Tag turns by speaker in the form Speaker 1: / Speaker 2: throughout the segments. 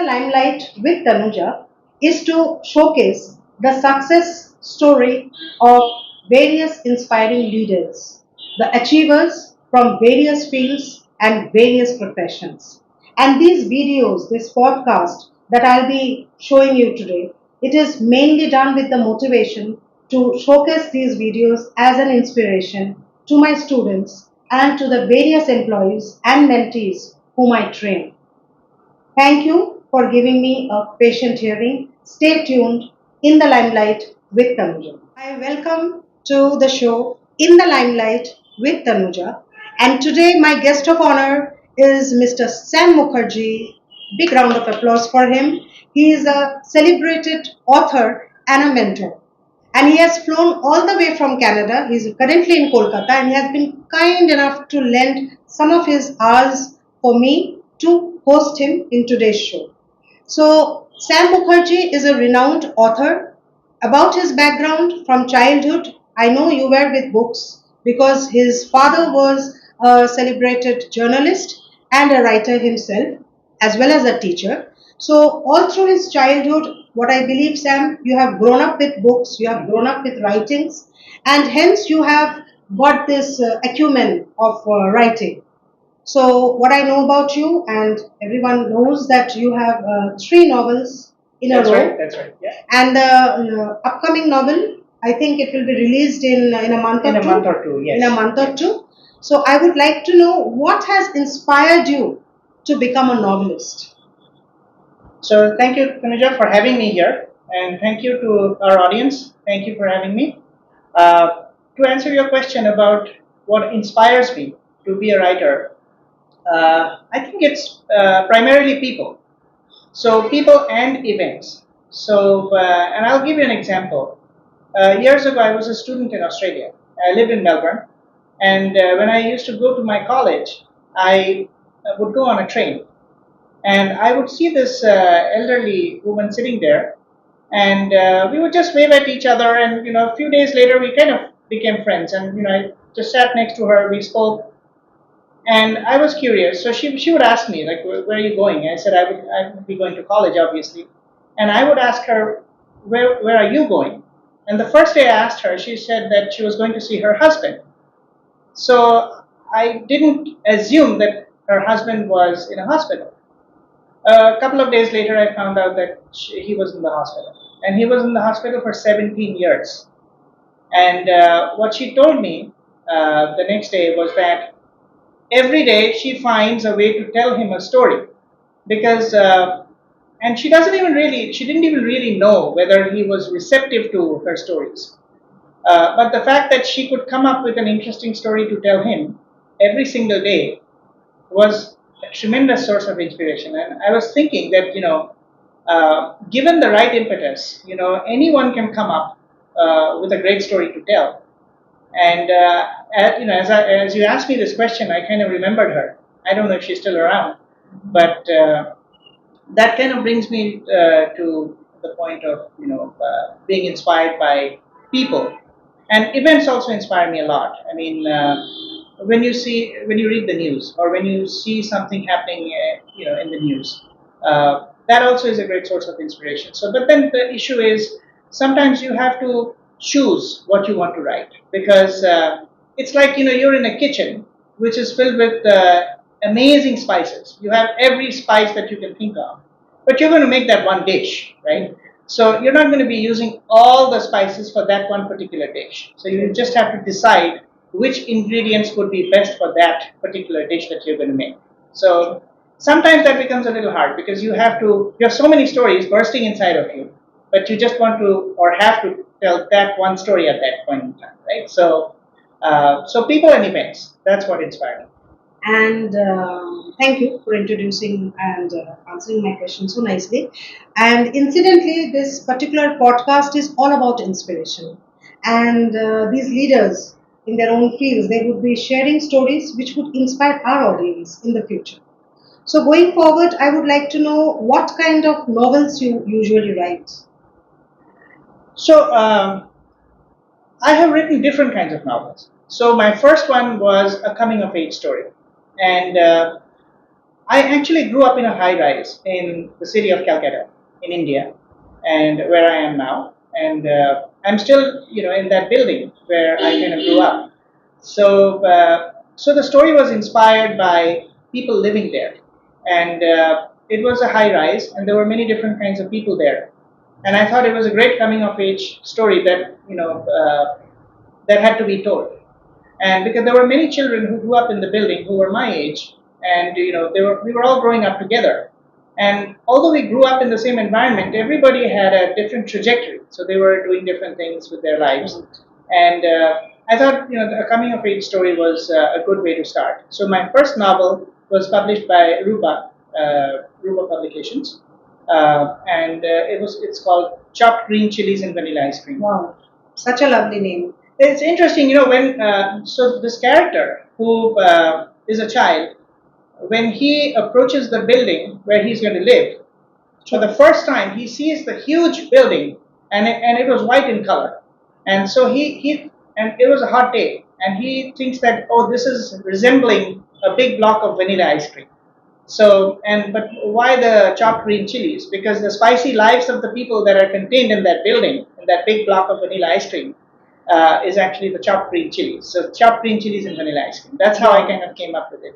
Speaker 1: the limelight with Tanuja is to showcase the success story of various inspiring leaders, the achievers from various fields and various professions. And these videos, this podcast that I'll be showing you today, it is mainly done with the motivation to showcase these videos as an inspiration to my students and to the various employees and mentees whom I train. Thank you for giving me a patient hearing. Stay tuned in the limelight with Tanuja. I welcome to the show In the Limelight with Tanuja. And today my guest of honor is Mr. Sam Mukherjee. Big round of applause for him. He is a celebrated author and a mentor. And he has flown all the way from Canada. He's currently in Kolkata and he has been kind enough to lend some of his hours for me to host him in today's show. So, Sam Mukherjee is a renowned author. About his background from childhood, I know you were with books because his father was a celebrated journalist and a writer himself, as well as a teacher. So, all through his childhood, what I believe, Sam, you have grown up with books, you have grown up with writings, and hence you have got this acumen of writing. So, what I know about you, and everyone knows that you have three novels in a
Speaker 2: That's right.
Speaker 1: row,
Speaker 2: That's right. Yeah.
Speaker 1: and the upcoming novel, I think it will be released in a month
Speaker 2: In
Speaker 1: or
Speaker 2: a
Speaker 1: two.
Speaker 2: month or two.
Speaker 1: In a
Speaker 2: Yes.
Speaker 1: month or
Speaker 2: Yes.
Speaker 1: two. So, I would like to know what has inspired you to become a novelist.
Speaker 2: So thank you, Tanuja, for having me here, and thank you to our audience. Thank you for having me. To answer your question about what inspires me to be a writer, I think it's primarily people. So people and events. And I'll give you an example. Years ago, I was a student in Australia. I lived in Melbourne, and when I used to go to my college, I would go on a train, and I would see this elderly woman sitting there, and we would just wave at each other. And a few days later, we kind of became friends. And I just sat next to her. We spoke, and I was curious. So she would ask me like, "Where are you going?" I said, "I would be going to college, obviously." And I would ask her, "Where are you going?" And the first day I asked her, she said that she was going to see her husband. So I didn't assume that her husband was in a hospital. A couple of days later, I found out that he was in the hospital, and he was in the hospital for 17 years. And what she told me the next day was that every day she finds a way to tell him a story, because and she didn't even really know whether he was receptive to her stories. But the fact that she could come up with an interesting story to tell him every single day was a tremendous source of inspiration. And I was thinking that, given the right impetus, anyone can come up with a great story to tell. And as you asked me this question, I kind of remembered her. I don't know if she's still around, but that kind of brings me to the point of being inspired by people, and events also inspire me a lot. I mean, when you read the news, or when you see something happening, in the news, that also is a great source of inspiration. So, but then the issue is sometimes you have to choose what you want to write, because it's like you're in a kitchen which is filled with amazing spices. You have every spice that you can think of, but you're going to make that one dish, right? So you're not going to be using all the spices for that one particular dish. So you just have to decide which ingredients would be best for that particular dish that you're going to make. So sometimes that becomes a little hard, because you have so many stories bursting inside of you, but you just want to, or have to, tell that one story at that point in time, right? So people and events, that's what inspired me.
Speaker 1: And thank you for introducing and answering my question so nicely. And incidentally, this particular podcast is all about inspiration. And these leaders in their own fields, they would be sharing stories which would inspire our audience in the future. So, going forward, I would like to know what kind of novels you usually write.
Speaker 2: So I have written different kinds of novels. So my first one was a coming of age story, and I actually grew up in a high rise in the city of Calcutta in India, and where I am now. And I'm still, in that building where I kind of grew up. So the story was inspired by people living there, and it was a high rise, and there were many different kinds of people there. And I thought it was a great coming of age story that that had to be told. And because there were many children who grew up in the building who were my age, and we were all growing up together. And although we grew up in the same environment, everybody had a different trajectory. So they were doing different things with their lives. And I thought, a coming of age story was a good way to start. So my first novel was published by Ruba Publications, and it's called Chopped Green Chilies and Vanilla Ice Cream.
Speaker 1: Wow, such a lovely name.
Speaker 2: It's interesting, when so this character who is a child, when he approaches the building where he's going to live, for the first time he sees the huge building, and it was white in color, and so he and it was a hot day, and he thinks that, oh, this is resembling a big block of vanilla ice cream. So, but why the chopped green chilies? Because the spicy lives of the people that are contained in that building, in that big block of vanilla ice cream, is actually the chopped green chilies. So, chopped green chilies and vanilla ice cream. That's how I kind of came up with it.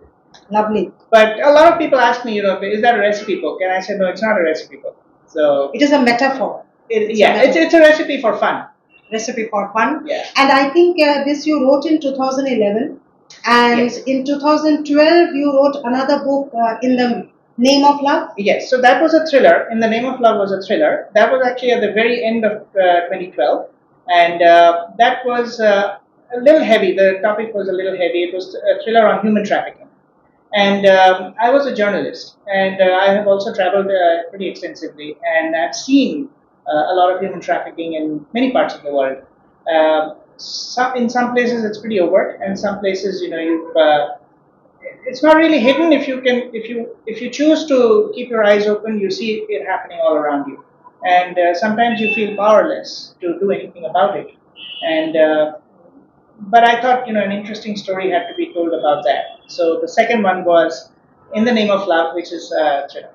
Speaker 1: Lovely.
Speaker 2: But a lot of people ask me, is that a recipe book? And I said, no, it's not a recipe book. So,
Speaker 1: It is a metaphor.
Speaker 2: it's a recipe for fun.
Speaker 1: Recipe for fun.
Speaker 2: Yeah.
Speaker 1: And I think this you wrote in 2011, and
Speaker 2: Yes.
Speaker 1: in 2012 you wrote another book in the name of love.
Speaker 2: Yes, so that was a thriller. In the Name of Love was a thriller. That was actually at the very end of 2012, and that was a little heavy. The topic was a little heavy. It was a thriller on human trafficking, and I was a journalist, and I have also traveled pretty extensively, and I've seen a lot of human trafficking in many parts of the world. In some places it's pretty overt, and some places, it's not really hidden. If you choose to keep your eyes open, you see it happening all around you, and sometimes you feel powerless to do anything about it. And but I thought, an interesting story had to be told about that. So the second one was In the Name of Love, which is thriller.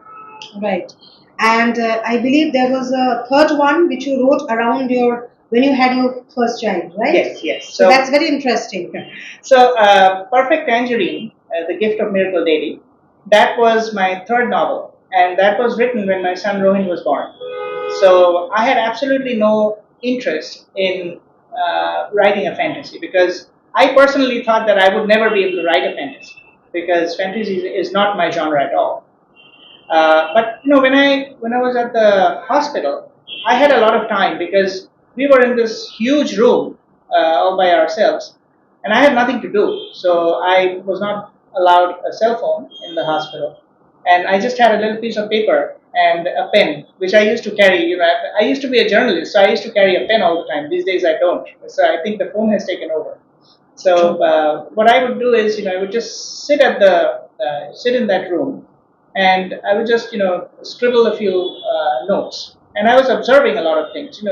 Speaker 1: Right. And I believe there was a third one which you wrote around when you had your first child, right?
Speaker 2: Yes, yes.
Speaker 1: So that's very interesting.
Speaker 2: So, Perfect Tangerine, The Gift of Miracle Lady, that was my third novel, and that was written when my son Rohin was born. So, I had absolutely no interest in writing a fantasy, because I personally thought that I would never be able to write a fantasy, because fantasy is not my genre at all. But when I was at the hospital, I had a lot of time, because we were in this huge room all by ourselves, and I had nothing to do. So I was not allowed a cell phone in the hospital, and I just had a little piece of paper and a pen, which I used to carry. I used to be a journalist, so I used to carry a pen all the time. These days I don't. So I think the phone has taken over. So what I would do is, I would just sit in that room, and I would just, scribble a few notes. And I was observing a lot of things.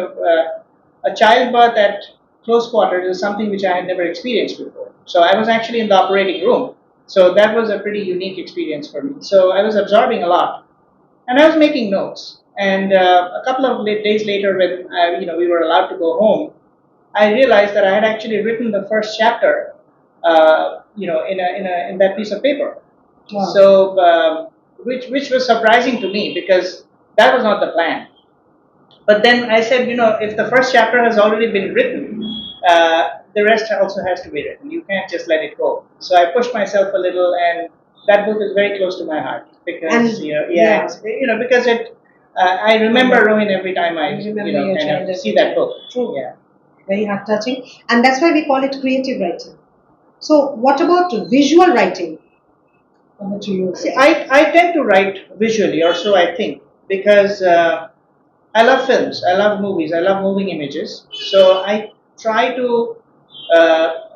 Speaker 2: A childbirth at close quarters is something which I had never experienced before. So I was actually in the operating room. So that was a pretty unique experience for me. So I was absorbing a lot, and I was making notes. And a couple of days later, when we were allowed to go home, I realized that I had actually written the first chapter, in that piece of paper.
Speaker 1: Wow.
Speaker 2: So, which was surprising to me, because that was not the plan. But then I said, if the first chapter has already been written, the rest also has to be written. You can't just let it go. So I pushed myself a little, and that book is very close to my heart, because because it. I remember Rohin every time I kind of see that book.
Speaker 1: True.
Speaker 2: Yeah.
Speaker 1: Very heart touching, and that's why we call it creative writing. So, what about visual writing? Over to you.
Speaker 2: See, I tend to write visually, or so I think, because I love films, I love movies, I love moving images. So I try to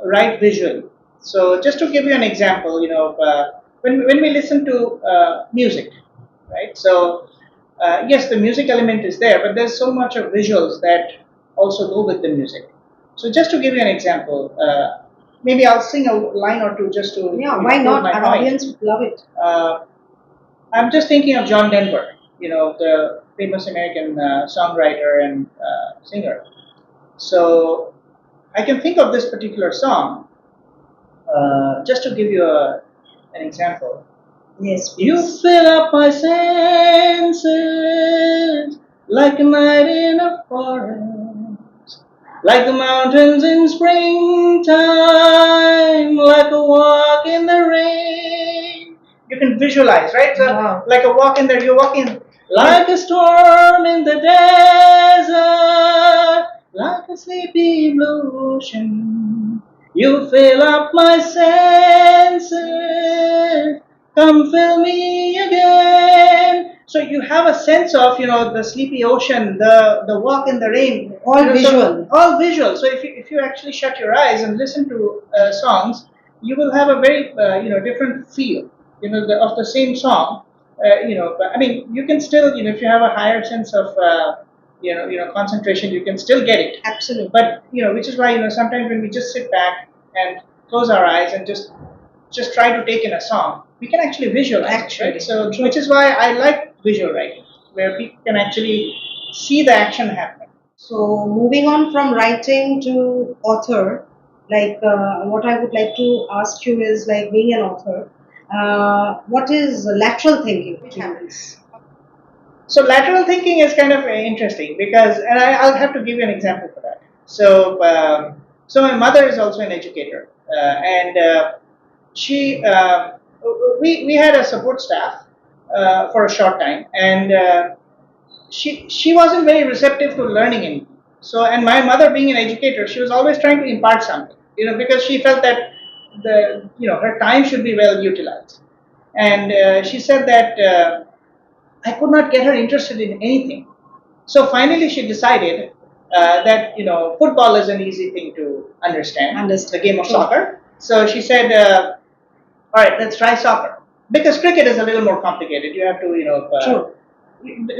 Speaker 2: write visually. So just to give you an example, when we listen to music, right? So yes, the music element is there, but there's so much of visuals that also go with the music. So just to give you an example, maybe I'll sing a line or two just to
Speaker 1: Yeah, why
Speaker 2: prove
Speaker 1: not?
Speaker 2: my
Speaker 1: Our
Speaker 2: point.
Speaker 1: audience would love it.
Speaker 2: I'm just thinking of John Denver, the famous American songwriter and singer. So I can think of this particular song just to give you an example.
Speaker 1: Yes,
Speaker 2: You
Speaker 1: please.
Speaker 2: fill up my senses like a night in a forest, like the mountains in springtime, like a walk in the rain. You can visualize, right? So,
Speaker 1: Wow.
Speaker 2: like a walk in there, you're walking like a storm in the desert, like a sleepy blue ocean. You fill up my senses. Come fill me again. So you have a sense of the sleepy ocean, the walk in the rain,
Speaker 1: All
Speaker 2: so
Speaker 1: visual.
Speaker 2: all visual. So if you actually shut your eyes and listen to songs, you will have a very different feel of the same song. But I mean, you can still if you have a higher sense of concentration, you can still get it.
Speaker 1: Absolutely.
Speaker 2: But which is why sometimes when we just sit back and close our eyes and just try to take in a song, we can actually visualize it,
Speaker 1: Actually,
Speaker 2: right? So,
Speaker 1: true.
Speaker 2: which is why I like visual writing, where people can actually see the action happening.
Speaker 1: So moving on from writing to author, like what I would like to ask you is like being an author, what is lateral thinking? Which happens?
Speaker 2: So, lateral thinking is kind of interesting because, and I'll have to give you an example for that. So my mother is also an educator, and she we had a support staff for a short time, and she wasn't very receptive to learning anything. So, and my mother being an educator, she was always trying to impart something, because she felt that her time should be well utilized. And she said that I could not get her interested in anything. So finally, she decided that football is an easy thing to understand, the game of
Speaker 1: True.
Speaker 2: soccer. So she said, "All right, let's try soccer." Because cricket is a little more complicated. You have to,
Speaker 1: True.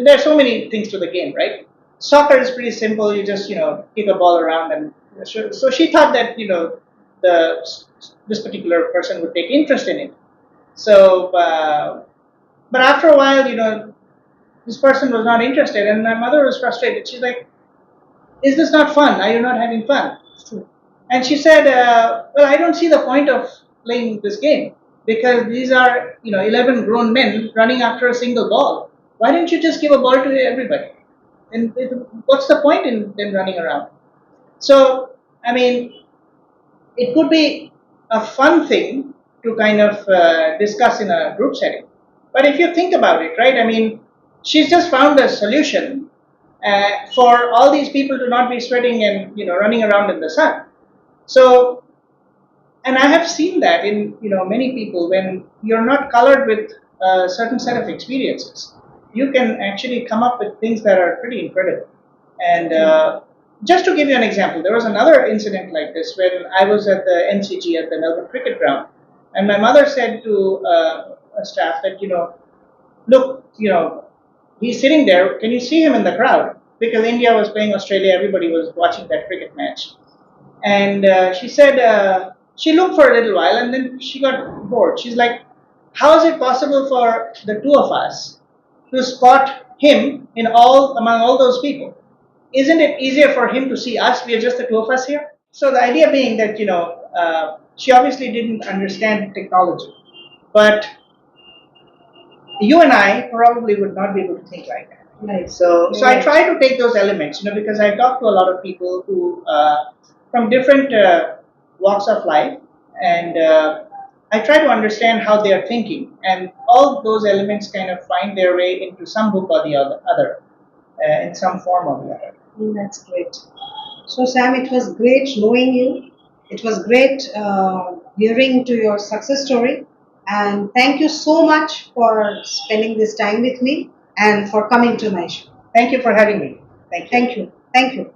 Speaker 2: there are so many things to the game, right? Soccer is pretty simple. You just kick a ball around, and so she thought that the this particular person would take interest in it. So, but after a while, this person was not interested, and my mother was frustrated. She's like, "Is this not fun? Are you not having fun?"
Speaker 1: True.
Speaker 2: And she said, "Well, I don't see the point of playing this game because these are 11 grown men running after a single ball. Why don't you just give a ball to everybody? And what's the point in them running around?" So, I mean, it could be a fun thing to kind of discuss in a group setting. But if you think about it, right? I mean, she's just found a solution for all these people to not be sweating and running around in the sun. So, and I have seen that in many people when you're not colored with a certain set of experiences, you can actually come up with things that are pretty incredible. And just to give you an example, there was another incident like this when I was at the NCG at the Melbourne Cricket Ground, and my mother said to a staff that look, he's sitting there. Can you see him in the crowd? Because India was playing Australia, everybody was watching that cricket match. And she said she looked for a little while, and then she got bored. She's like, "How is it possible for the two of us to spot him in all among all those people? Isn't it easier for him to see us? We are just the two of us here." So the idea being that she obviously didn't understand technology, but you and I probably would not be able to think like that.
Speaker 1: Right.
Speaker 2: So I try to take those elements, because I talk to a lot of people who from different walks of life, and I try to understand how they are thinking, and all those elements kind of find their way into some book or the other, in some form or the other.
Speaker 1: That's great. So, Sam, it was great knowing you. It was great hearing to your success story. And thank you so much for spending this time with me and for coming to my show.
Speaker 2: Thank you for having me. Thank you.
Speaker 1: Thank you. Thank you.